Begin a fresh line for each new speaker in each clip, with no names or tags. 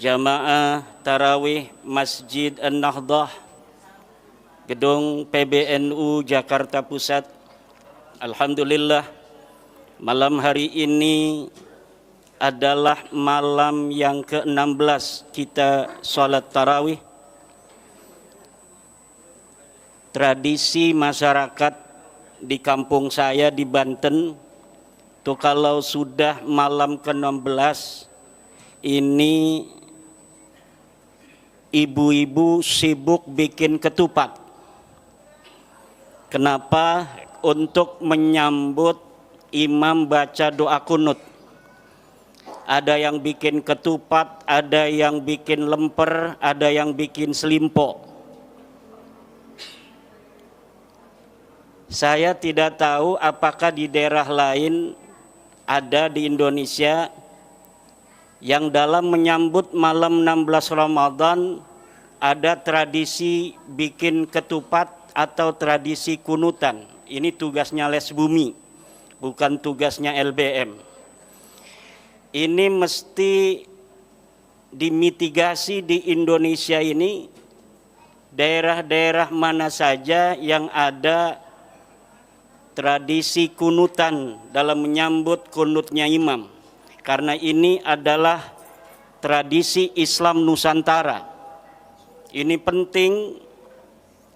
Jamaah Tarawih Masjid An-Nahdah, Gedung PBNU Jakarta Pusat. Alhamdulillah, malam hari ini adalah malam yang ke-16 kita sholat tarawih. Tradisi masyarakat di kampung saya di Banten tuh kalau sudah malam ke-16 ini ibu-ibu sibuk bikin ketupat. Kenapa? Untuk menyambut imam baca doa kunut. Ada yang bikin ketupat, ada yang bikin lemper, ada yang bikin selimpo. Saya tidak tahu apakah di daerah lain ada di Indonesia yang dalam menyambut malam 16 Ramadan ada tradisi bikin ketupat atau tradisi kunutan. Ini tugasnya Les Bumi, bukan tugasnya LBM. Ini mesti dimitigasi di Indonesia ini, daerah-daerah mana saja yang ada tradisi kunutan dalam menyambut kunutnya imam. Karena ini adalah tradisi Islam Nusantara. Ini penting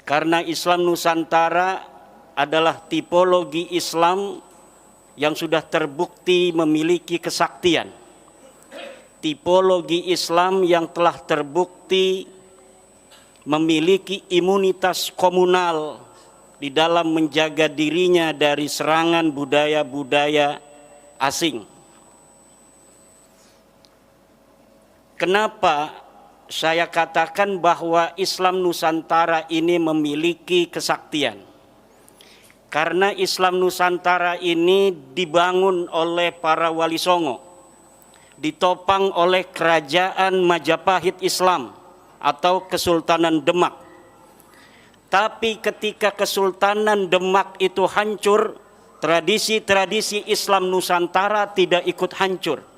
karena Islam Nusantara adalah tipologi Islam yang sudah terbukti memiliki kesaktian. Tipologi Islam yang telah terbukti memiliki imunitas komunal di dalam menjaga dirinya dari serangan budaya-budaya asing. Kenapa saya katakan bahwa Islam Nusantara ini memiliki kesaktian? Karena Islam Nusantara ini dibangun oleh para wali songo, ditopang oleh kerajaan Majapahit Islam atau Kesultanan Demak. Tapi ketika Kesultanan Demak itu hancur, tradisi-tradisi Islam Nusantara tidak ikut hancur.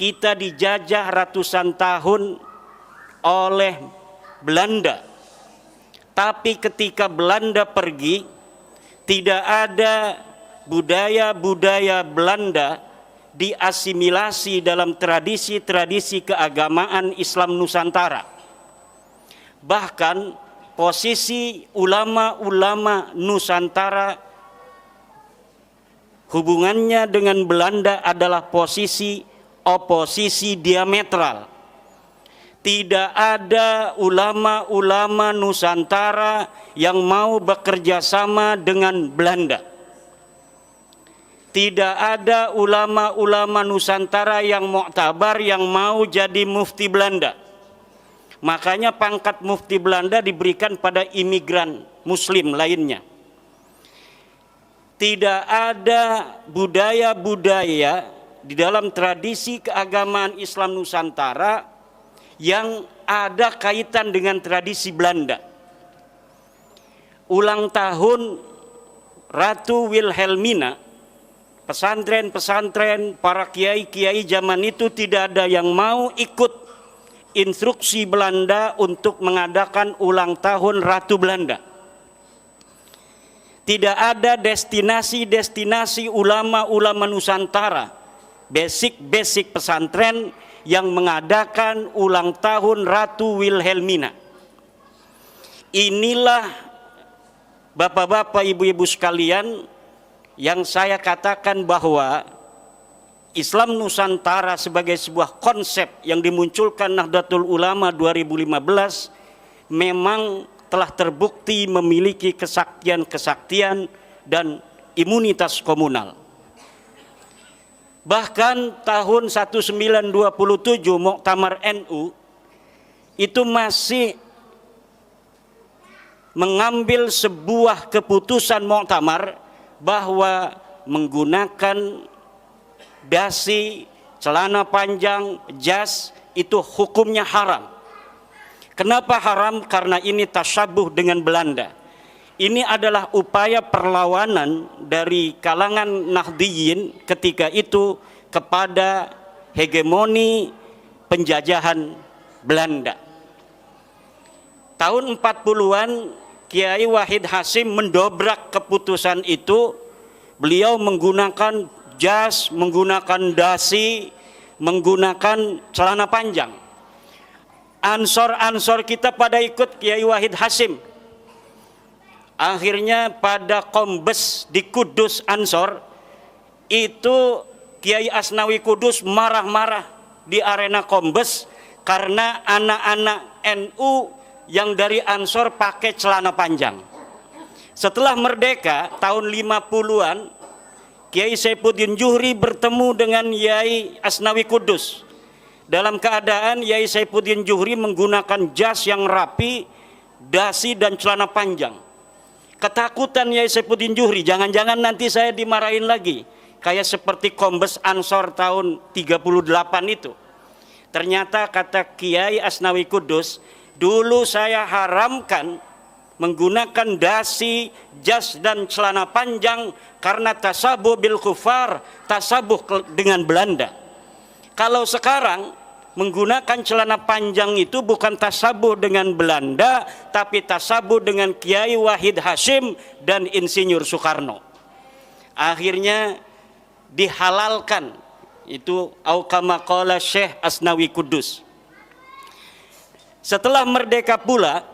Kita dijajah ratusan tahun oleh Belanda. Tapi ketika Belanda pergi, tidak ada budaya-budaya Belanda diasimilasi dalam tradisi-tradisi keagamaan Islam Nusantara. Bahkan posisi ulama-ulama Nusantara hubungannya dengan Belanda adalah posisi oposisi diametral. Tidak ada ulama-ulama Nusantara yang mau bekerja sama dengan Belanda. Tidak ada ulama-ulama Nusantara yang muktabar yang mau jadi mufti Belanda. Makanya pangkat mufti Belanda diberikan pada imigran Muslim lainnya. Tidak ada budaya-budaya di dalam tradisi keagamaan Islam Nusantara yang ada kaitan dengan tradisi Belanda. Ulang tahun Ratu Wilhelmina, pesantren-pesantren, para kiai-kiai zaman itu tidak ada yang mau ikut instruksi Belanda untuk mengadakan ulang tahun Ratu Belanda. Tidak ada destinasi-destinasi ulama-ulama Nusantara, basic pesantren yang mengadakan ulang tahun Ratu Wilhelmina. Inilah bapak-bapak, ibu-ibu sekalian yang saya katakan bahwa Islam Nusantara sebagai sebuah konsep yang dimunculkan Nahdlatul Ulama 2015 memang telah terbukti memiliki kesaktian-kesaktian dan imunitas komunal. Bahkan tahun 1927 Muktamar NU itu masih mengambil sebuah keputusan muktamar bahwa menggunakan dasi, celana panjang, jas itu hukumnya haram. Kenapa haram? Karena ini tasyabuh dengan Belanda. Ini adalah upaya perlawanan dari kalangan Nahdliyin ketika itu kepada hegemoni penjajahan Belanda. Tahun 40-an Kiai Wahid Hasyim mendobrak keputusan itu. Beliau menggunakan jas, menggunakan dasi, menggunakan celana panjang. Ansor-ansor kita pada ikut Kiai Wahid Hasyim. Akhirnya pada Kombes di Kudus Ansor itu Kiai Asnawi Kudus marah-marah di arena Kombes karena anak-anak NU yang dari Ansor pakai celana panjang. Setelah merdeka tahun 50-an, Kiai Saifuddin Juhri bertemu dengan Kiai Asnawi Kudus. Dalam keadaan Kiai Saifuddin Juhri menggunakan jas yang rapi, dasi dan celana panjang. Ketakutan Kiai Saifuddin Juhri, jangan-jangan nanti saya dimarahin lagi, kayak seperti Kombes Ansor tahun 38 itu. Ternyata kata Kiai Asnawi Kudus, dulu saya haramkan menggunakan dasi, jas dan celana panjang karena tasabuh bil kufar, tasabuh dengan Belanda. Kalau sekarang menggunakan celana panjang itu bukan tasabuh dengan Belanda, tapi tasabuh dengan Kiai Wahid Hasyim dan Insinyur Soekarno. Akhirnya dihalalkan itu au kama qala Syekh Asnawi Kudus. Setelah merdeka pula,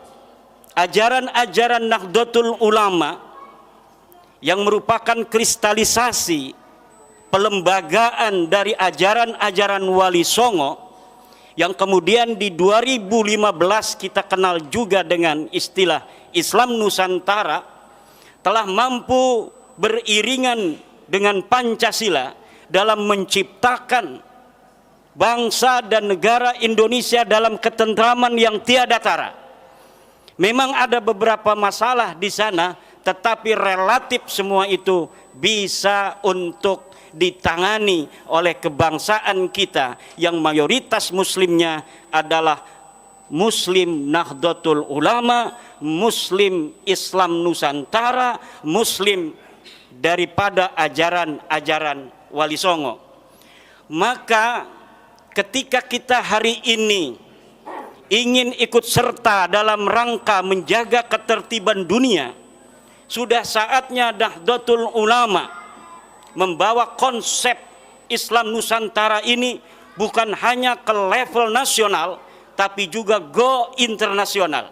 ajaran-ajaran Nahdlatul Ulama yang merupakan kristalisasi pelembagaan dari ajaran-ajaran Wali Songo yang kemudian di 2015 kita kenal juga dengan istilah Islam Nusantara, telah mampu beriringan dengan Pancasila dalam menciptakan bangsa dan negara Indonesia dalam ketentraman yang tiada tara. Memang ada beberapa masalah di sana, tetapi relatif semua itu bisa untuk ditangani oleh kebangsaan kita yang mayoritas muslimnya adalah Muslim Nahdlatul Ulama, Muslim Islam Nusantara, Muslim daripada ajaran-ajaran Wali Songo. Maka ketika kita hari ini ingin ikut serta dalam rangka menjaga ketertiban dunia, sudah saatnya Nahdlatul Ulama membawa konsep Islam Nusantara ini bukan hanya ke level nasional, tapi juga go internasional.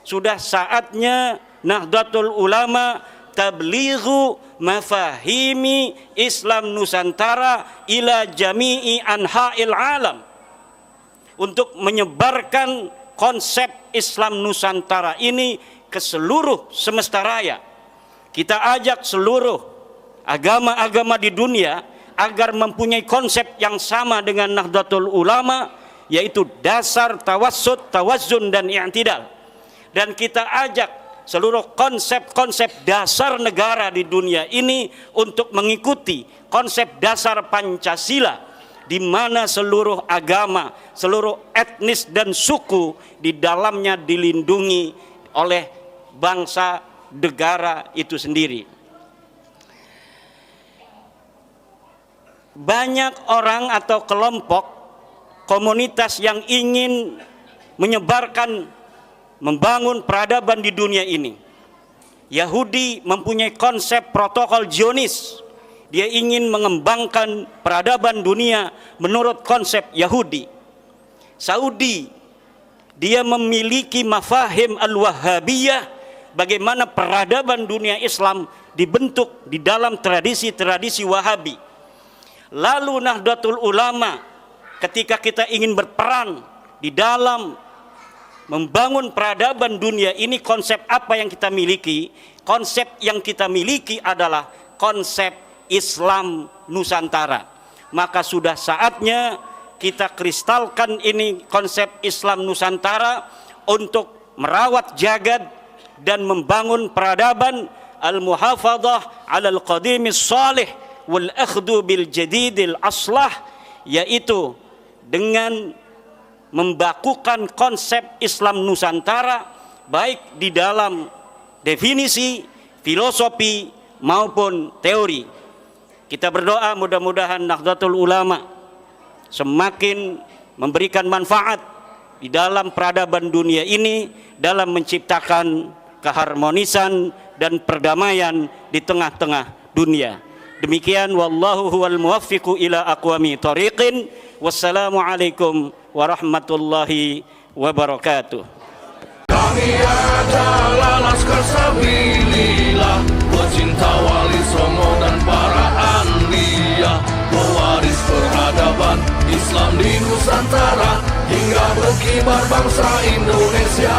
Sudah saatnya Nahdlatul Ulama tablighu mafahimi Islam Nusantara ila jami'i anha'il alam, untuk menyebarkan konsep Islam Nusantara ini ke seluruh semesta raya. Kita ajak seluruh agama-agama di dunia agar mempunyai konsep yang sama dengan Nahdlatul Ulama, yaitu dasar tawassut, tawazzun dan i'tidal. Dan kita ajak seluruh konsep-konsep dasar negara di dunia ini untuk mengikuti konsep dasar Pancasila, di mana seluruh agama, seluruh etnis dan suku di dalamnya dilindungi oleh bangsa negara itu sendiri. Banyak orang atau kelompok komunitas yang ingin menyebarkan, membangun peradaban di dunia ini. Yahudi mempunyai konsep protokol Zionis. Dia ingin mengembangkan peradaban dunia menurut konsep Yahudi. Saudi, dia memiliki mafahim al-Wahhabiyah, bagaimana peradaban dunia Islam dibentuk di dalam tradisi-tradisi Wahabi. Lalu Nahdlatul Ulama, ketika kita ingin berperan di dalam membangun peradaban dunia ini, konsep apa yang kita miliki? Konsep yang kita miliki adalah konsep Islam Nusantara. Maka sudah saatnya kita kristalkan ini konsep Islam Nusantara untuk merawat jagad dan membangun peradaban al-muhafadzah 'alal qadimis salih wal akhdu bil jadidil aslah, yaitu dengan membakukan konsep Islam Nusantara baik di dalam definisi, filosofi maupun teori. Kita berdoa mudah-mudahan Nahdlatul Ulama semakin memberikan manfaat di dalam peradaban dunia ini dalam menciptakan keharmonisan dan perdamaian di tengah-tengah dunia. Demikian, wallahu huwal muwaffiqu ila aqwami thoriqin. Wassalamualaikum warahmatullahi wabarakatuh.
Kami adalah Laskar Sabilillah, pecinta Wali Songo dan para anbiya, pewaris peradaban Islam di Nusantara hingga berkibar bangsa Indonesia.